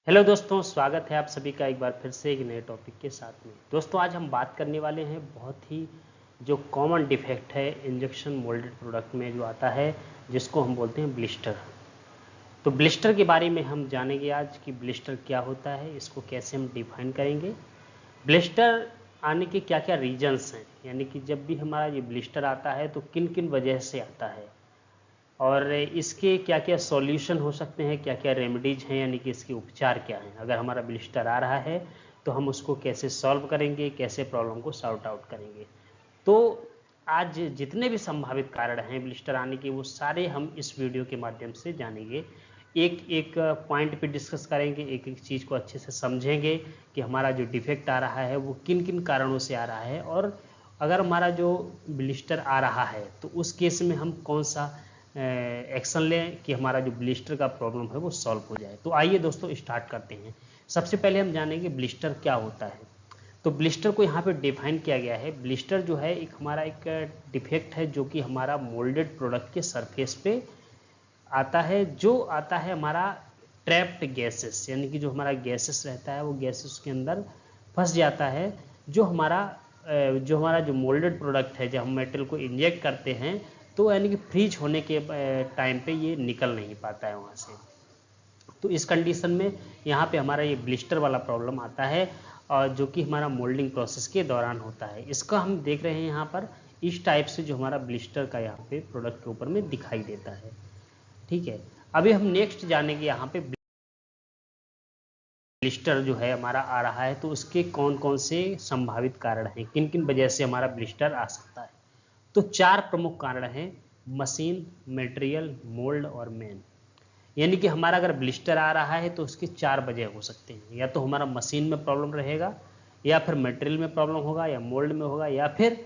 Hello दोस्तों, स्वागत है आप सभी का एक बार फिर से एक नए टॉपिक के साथ में। दोस्तों, आज हम बात करने वाले हैं बहुत ही जो कॉमन डिफेक्ट है इंजेक्शन मोल्डेड प्रोडक्ट में जो आता है, जिसको हम बोलते हैं ब्लिस्टर। तो ब्लिस्टर के बारे में हम जानेंगे आज कि ब्लिस्टर क्या होता है, इसको कैसे हम डिफाइन करेंगे, ब्लिस्टर आने के क्या क्या रीजंस हैं, यानी कि जब भी हमारा ये ब्लिस्टर आता है तो किन किन वजह से आता है और इसके क्या क्या सॉल्यूशन हो सकते हैं, क्या क्या रेमेडीज हैं, यानी कि इसके उपचार क्या हैं। अगर हमारा ब्लिस्टर आ रहा है तो हम उसको कैसे सॉल्व करेंगे, कैसे प्रॉब्लम को सॉर्ट आउट करेंगे। तो आज जितने भी संभावित कारण हैं ब्लिस्टर आने के, वो सारे हम इस वीडियो के माध्यम से जानेंगे। एक एक पॉइंट पे डिस्कस करेंगे, एक एक चीज़ को अच्छे से समझेंगे कि हमारा जो डिफेक्ट आ रहा है वो किन किन कारणों से आ रहा है, और अगर हमारा जो ब्लिस्टर आ रहा है तो उस केस में हम कौन सा एक्शन लें कि हमारा जो ब्लिस्टर का प्रॉब्लम है वो सॉल्व हो जाए। तो आइए दोस्तों स्टार्ट करते हैं। सबसे पहले हम जानेंगे ब्लिस्टर क्या होता है। तो ब्लिस्टर को यहाँ पे डिफाइन किया गया है। ब्लिस्टर जो है एक हमारा एक डिफेक्ट है जो कि हमारा मोल्डेड प्रोडक्ट के सरफेस पे आता है, जो आता है हमारा ट्रैप्ड गैसेस, यानी कि जो हमारा गैसेस रहता है वो गैसेस के अंदर फंस जाता है। जो हमारा जो मोल्डेड प्रोडक्ट है, जब हम मेटल को इंजेक्ट करते हैं तो यानी कि फ्रीज होने के टाइम पे ये निकल नहीं पाता है वहाँ से। तो इस कंडीशन में यहाँ पे हमारा ये ब्लिस्टर वाला प्रॉब्लम आता है, और जो कि हमारा मोल्डिंग प्रोसेस के दौरान होता है। इसका हम देख रहे हैं यहाँ पर इस टाइप से जो हमारा ब्लिस्टर का यहाँ पे प्रोडक्ट के ऊपर में दिखाई देता है। ठीक है, अभी हम नेक्स्ट जानेंगे यहाँ पे ब्लिस्टर जो है हमारा आ रहा है तो उसके कौन कौन से संभावित कारण हैं, किन किन वजह से हमारा ब्लिस्टर आ सकता है। तो 4 प्रमुख कारण हैं: मशीन, मटेरियल, मोल्ड और मैन। यानी कि हमारा अगर ब्लिस्टर आ रहा है तो उसकी 4 वजह हो सकते हैं। या तो हमारा मशीन में प्रॉब्लम रहेगा, या फिर मटेरियल में प्रॉब्लम होगा, या मोल्ड में होगा, या फिर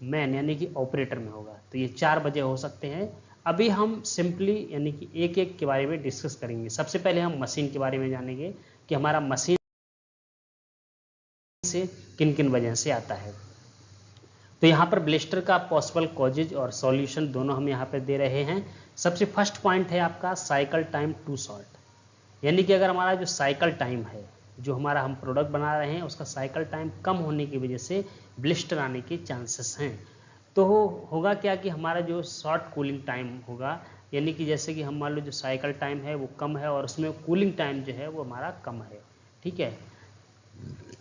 मैन यानी कि ऑपरेटर में होगा। तो ये 4 वजह हो सकते हैं। अभी हम सिंपली यानी कि एक एक के बारे में डिस्कस करेंगे। सबसे पहले हम मशीन के बारे में जानेंगे कि हमारा मशीन से किन किन वजह से आता है। तो यहाँ पर ब्लिस्टर का पॉसिबल कॉजेज और सॉल्यूशन दोनों हम यहाँ पर दे रहे हैं। सबसे फर्स्ट पॉइंट है आपका साइकिल टाइम टू शॉर्ट, यानी कि अगर हमारा जो साइकिल टाइम है, जो हमारा हम प्रोडक्ट बना रहे हैं उसका साइकिल टाइम कम होने की वजह से ब्लिस्टर आने के चांसेस हैं। तो होगा क्या कि हमारा जो शॉर्ट कूलिंग टाइम होगा, यानी कि जैसे कि हम मान लो जो साइकिल टाइम है वो कम है और उसमें कूलिंग टाइम जो है वो हमारा कम है। ठीक है,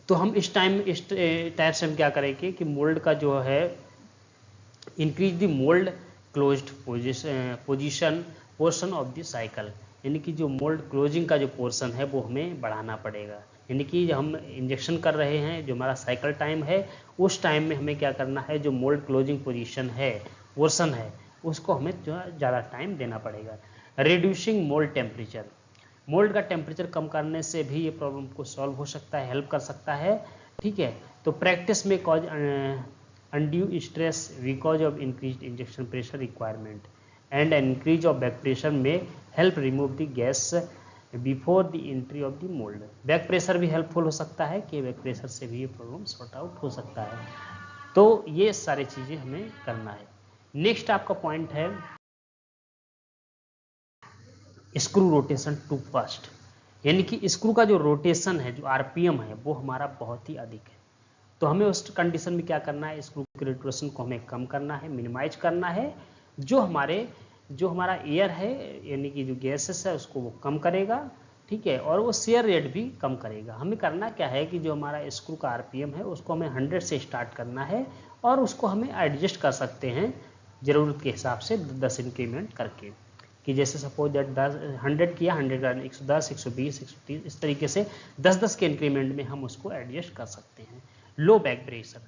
तो हम इस टाइप से हम क्या करेंगे कि मोल्ड का जो है increase the mould closed position portion of the cycle, यानी कि जो मोल्ड क्लोजिंग का जो पोर्शन है वो हमें बढ़ाना पड़ेगा। यानी कि जब हम इंजेक्शन कर रहे हैं, जो हमारा साइकिल टाइम है उस टाइम में हमें क्या करना है, जो मोल्ड क्लोजिंग पोजीशन है, पोर्शन है, उसको हमें जो है ज़्यादा टाइम देना पड़ेगा। रिड्यूसिंग मोल्ड टेम्परेचर, मोल्ड का टेम्परेचर कम करने से भी ये प्रॉब्लम को सॉल्व हो सकता है, हेल्प कर सकता है। ठीक है, तो प्रैक्टिस में cause undue stress because of increased injection pressure requirement and an increase of back pressure may help remove the gas before the entry of the mold। Back pressure भी हेल्पफुल हो सकता है कि बैक प्रेशर से भी ये problem sort out हो सकता है। तो ये सारी चीज़ें हमें करना है। नेक्स्ट आपका पॉइंट है स्क्रू रोटेशन टू फास्ट, यानी कि स्क्रू का जो रोटेशन है, जो आरपीएम है, वो हमारा बहुत ही अधिक है। तो हमें उस कंडीशन में क्या करना है, स्क्रू के रोटेशन को हमें कम करना है, मिनिमाइज करना है। जो हमारा एयर है यानी कि जो गैसेस है उसको वो कम करेगा। ठीक है, और वो शेयर रेट भी कम करेगा। हमें करना क्या है कि जो हमारा स्क्रू का आरपीएम है उसको हमें 100 से स्टार्ट करना है, और उसको हमें एडजस्ट कर सकते हैं ज़रूरत के हिसाब से 10 इंक्रीमेंट करके। कि जैसे सपोज दैट 100 किया, 100 का 110, 120, 130, इस तरीके से 10-10 के इंक्रीमेंट में हम उसको एडजस्ट कर सकते हैं। Low back pressure,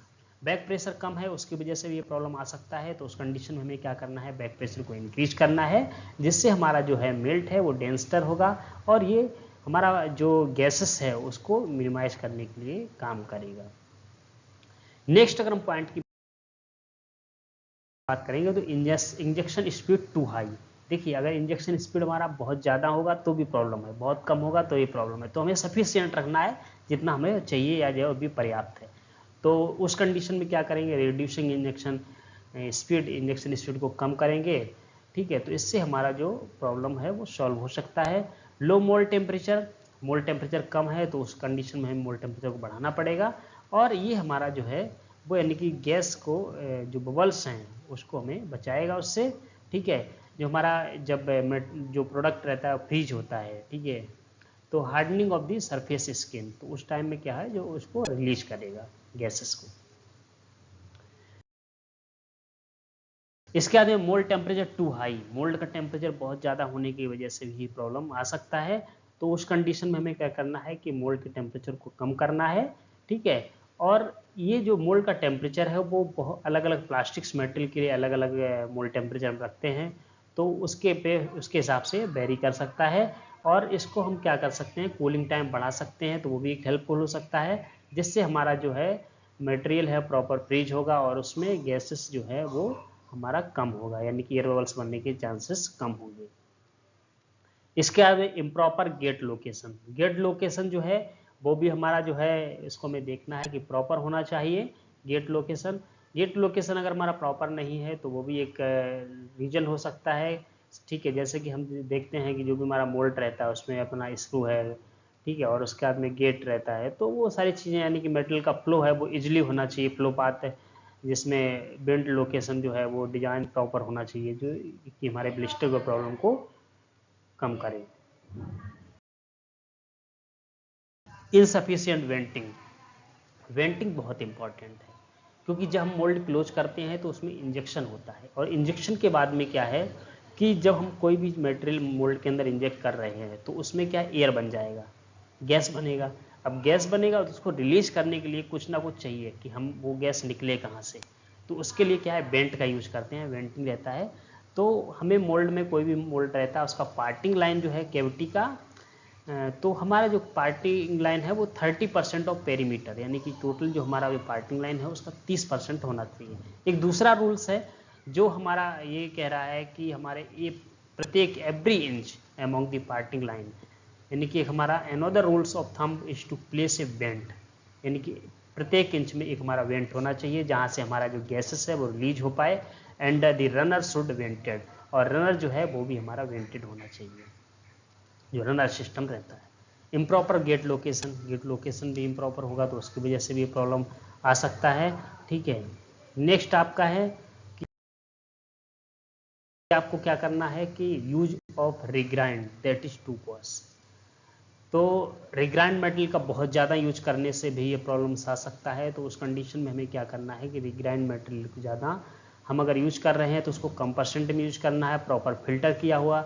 back pressure कम है उसकी वजह से भी ये प्रॉब्लम आ सकता है। तो उस कंडीशन में हमें क्या करना है, बैक प्रेशर को इंक्रीज करना है, जिससे हमारा जो है मेल्ट है वो डेंस्टर होगा, और ये हमारा जो गैसेस है उसको मिनिमाइज करने के लिए काम करेगा। नेक्स्ट अगर हम पॉइंट की बात करेंगे तो इंजेक्शन स्पीड टू हाई। देखिए, अगर इंजेक्शन स्पीड हमारा बहुत ज़्यादा होगा तो भी प्रॉब्लम है, बहुत कम होगा तो ये प्रॉब्लम है। तो हमें सफिशिएंट रखना है, जितना हमें चाहिए या जो भी पर्याप्त है। तो उस कंडीशन में क्या करेंगे, reducing injection speed, injection speed को कम करेंगे। ठीक है, तो इससे हमारा जो प्रॉब्लम है वो सॉल्व हो सकता है। लो मोल्ड टेम्परेचर, मोल्ड टेम्परेचर कम है तो उस कंडीशन में हमें मोल्ड टेम्परेचर को बढ़ाना पड़ेगा, और ये हमारा जो है वो यानी कि गैस को जो बबल्स हैं उसको हमें बचाएगा उससे, ठीक है। जो हमारा जब जो प्रोडक्ट रहता है फ्रीज होता है, ठीक है, तो hardening of the surface skin, तो उस टाइम में क्या है जो उसको रिलीज करेगा गैसेस को। इसके बाद में mould temperature too high, mould का टेम्परेचर बहुत ज़्यादा होने की वजह से भी प्रॉब्लम आ सकता है। तो उस कंडीशन में हमें क्या करना है कि मोल्ड के टेम्परेचर को कम करना है, ठीक है। और ये जो मोल्ड का टेम्परेचर है वो बहुत अलग अलग प्लास्टिक्स मेटेरियल के लिए अलग अलग मोल्ड टेम्परेचर हम रखते हैं, तो उसके हिसाब से वेरी कर सकता है। और इसको हम क्या कर सकते हैं, कूलिंग टाइम बढ़ा सकते हैं, तो वो भी एक हेल्पफुल हो सकता है, जिससे हमारा जो है मटेरियल है प्रॉपर फ्रीज होगा और उसमें गैसेस जो है वो हमारा कम होगा, यानी कि एयर बबल्स बनने के चांसेस कम होंगे। इसके बाद improper gate location, gate location जो है वो भी हमारा जो है इसको हमें देखना है कि प्रॉपर होना चाहिए गेट लोकेशन। गेट लोकेशन अगर हमारा प्रॉपर नहीं है तो वो भी एक रीजन हो सकता है, ठीक है। जैसे कि हम देखते हैं कि जो भी हमारा मोल्ड रहता है उसमें अपना स्क्रू है, ठीक है, और उसके बाद में गेट रहता है, तो वो सारी चीज़ें यानी कि मेटल का फ्लो है वो इजिली होना चाहिए, फ्लो पाथ है जिसमें बेंट लोकेशन जो है वो डिजाइन प्रॉपर होना चाहिए, जो कि हमारे ब्लिस्टर के प्रॉब्लम को कम करे। इनसफिशियंट वेंटिंग, वेंटिंग बहुत इंपॉर्टेंट है, क्योंकि जब हम मोल्ड क्लोज करते हैं तो उसमें इंजेक्शन होता है, और इंजेक्शन के बाद में क्या है कि जब हम कोई भी मटेरियल मोल्ड के अंदर इंजेक्ट कर रहे हैं तो उसमें क्या एयर बन जाएगा, गैस बनेगा। अब गैस बनेगा तो उसको रिलीज करने के लिए कुछ ना कुछ चाहिए कि हम वो गैस निकले कहाँ से, तो उसके लिए क्या है वेंट का यूज करते हैं, वेंटिंग रहता है। तो हमें मोल्ड में कोई भी मोल्ड रहता है उसका पार्टिंग लाइन जो है कैविटी का, तो हमारा जो पार्टिंग लाइन है वो 30% ऑफ पेरीमीटर, यानी कि टोटल जो हमारा जो पार्टिंग लाइन है उसका 30% होना चाहिए। एक दूसरा रूल्स है जो हमारा ये कह रहा है कि हमारे ये प्रत्येक every inch among the parting line, यानी कि हमारा another rules of thumb is to place a vent, यानी कि प्रत्येक इंच में एक हमारा वेंट होना चाहिए जहाँ से हमारा जो गैसेस है वो रिलीज हो पाए, and the runner should vented, और रनर जो है वो भी हमारा वेंटेड होना चाहिए, जो रनर सिस्टम रहता है। Improper gate location, gate location भी इम्प्रॉपर होगा तो उसकी वजह से भी प्रॉब्लम आ सकता है, ठीक है। नेक्स्ट आपका है कि आपको क्या करना है कि use of regrind, that is to cost. तो रिग्राइंड मटेरियल का बहुत ज़्यादा यूज करने से भी ये प्रॉब्लम्स आ सकता है, तो उस कंडीशन में हमें क्या करना है कि रिग्राइंड मटेरियल को ज़्यादा हम अगर यूज कर रहे हैं तो उसको कम परसेंट में यूज करना है, प्रॉपर फिल्टर किया हुआ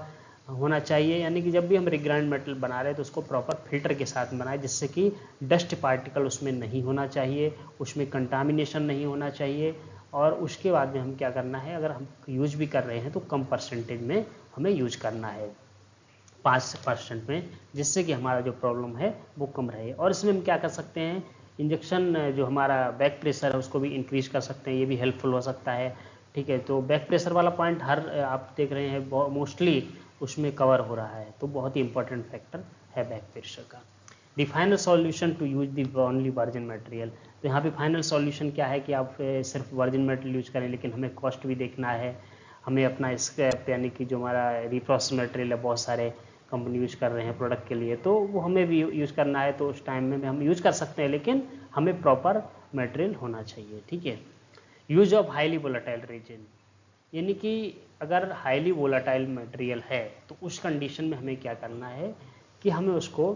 होना चाहिए, यानी कि जब भी हम रिग्राइंड मटेरियल बना रहे हैं तो उसको प्रॉपर फिल्टर के साथ बनाए, जिससे कि डस्ट पार्टिकल उसमें नहीं होना चाहिए, उसमें कंटामिनेशन नहीं होना चाहिए। और उसके बाद में हम क्या करना है, अगर हम यूज भी कर रहे हैं तो कम परसेंटेज में हमें यूज करना है, 5% में, जिससे कि हमारा जो प्रॉब्लम है वो कम रहे। और इसमें हम क्या कर सकते हैं, इंजेक्शन जो हमारा बैक प्रेशर है उसको भी इंक्रीज कर सकते हैं, ये भी हेल्पफुल हो सकता है, ठीक है। तो बैक प्रेशर वाला पॉइंट हर आप देख रहे हैं मोस्टली उसमें कवर हो रहा है, तो बहुत ही इंपॉर्टेंट फैक्टर है बैक प्रेशर का। The final solution to use the only virgin material, तो यहाँ पे फाइनल सॉल्यूशन क्या है कि आप सिर्फ वर्जिन मटेरियल यूज करें, लेकिन हमें कॉस्ट भी देखना है, हमें अपना स्क्रैप यानी कि जो हमारा रिप्रोसेस मटेरियल है बहुत सारे कंपनी यूज कर रहे हैं प्रोडक्ट के लिए, तो वो हमें भी यूज करना है, तो उस टाइम में हम यूज कर सकते हैं, लेकिन हमें प्रॉपर मटेरियल होना चाहिए, ठीक है। Use of highly volatile resin, यानी कि अगर हाईली वोलेटाइल मटेरियल है तो उस कंडीशन में हमें क्या करना है कि हमें उसको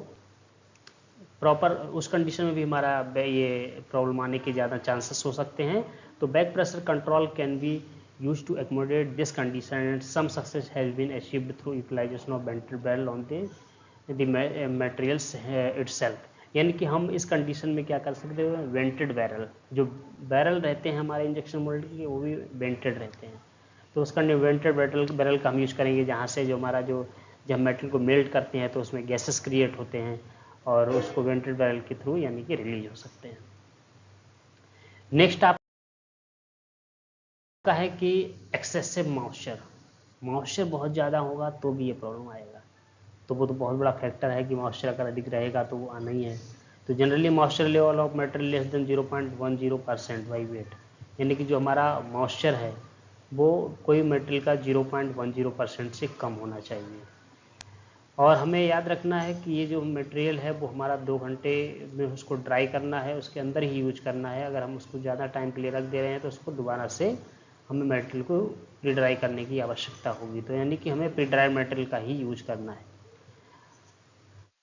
प्रॉपर, उस कंडीशन में भी हमारा ये प्रॉब्लम आने के ज़्यादा चांसेस हो सकते हैं। तो back pressure control can be used to accommodate this condition, and some success has been achieved through utilization of vented barrel on the materials itself, यानी कि हम इस कंडीशन में क्या कर सकते हैं, वेंटेड बैरल, जो बैरल रहते हैं हमारे इंजेक्शन मोल्ड के वो भी वेंटेड रहते हैं, तो उसका वेंटेड बैरल का हम यूज़ करेंगे, जहाँ से जो हमारा जो जब मेटल को मेल्ट करते हैं तो उसमें गैसेस क्रिएट होते हैं और उसको वेंटेड बैरल के थ्रू यानी कि रिलीज हो सकते हैं। नेक्स्ट आप का है कि एक्सेसिव मॉइस्चर, मॉइस्चर बहुत ज़्यादा होगा तो भी ये प्रॉब्लम आएगा, तो वो तो बहुत बड़ा फैक्टर है कि मॉइस्चर अगर अधिक रहेगा तो वो आना ही है। तो generally moisture level of material less than 0.10% by wait, यानी कि जो हमारा मॉइस्चर है वो कोई मटेरियल का 0.10% से कम होना चाहिए। और हमें याद रखना है कि ये जो मटेरियल है वो हमारा 2 घंटे में उसको ड्राई करना है, उसके अंदर ही यूज करना है। अगर हम उसको ज़्यादा टाइम के लिए रख दे रहे हैं तो उसको दोबारा से हमें मटेरियल को प्री ड्राई करने की आवश्यकता होगी। तो यानी कि हमें प्री ड्राई मटेरियल का ही यूज करना है।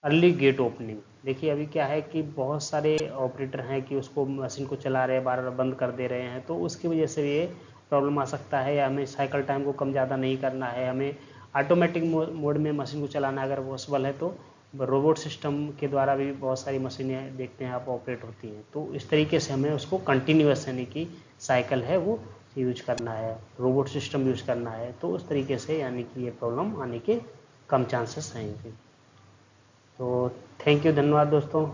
अर्ली गेट ओपनिंग, देखिए अभी क्या है कि बहुत सारे ऑपरेटर हैं कि उसको मशीन को चला रहे हैं, बार बार बंद कर दे रहे हैं, तो उसकी वजह से ये प्रॉब्लम आ सकता है। या हमें साइकिल टाइम को कम ज़्यादा नहीं करना है, हमें ऑटोमेटिक मोड में मशीन को चलाना अगर पॉसिबल है तो रोबोट सिस्टम के द्वारा भी बहुत सारी मशीनें देखते हैं आप ऑपरेट होती हैं। तो इस तरीके से हमें उसको कंटिन्यूस यानी कि साइकिल है वो यूज करना है, रोबोट सिस्टम यूज करना है। तो उस तरीके से यानी कि ये प्रॉब्लम आने के कम चांसेस रहेंगे। तो थैंक यू, धन्यवाद दोस्तों।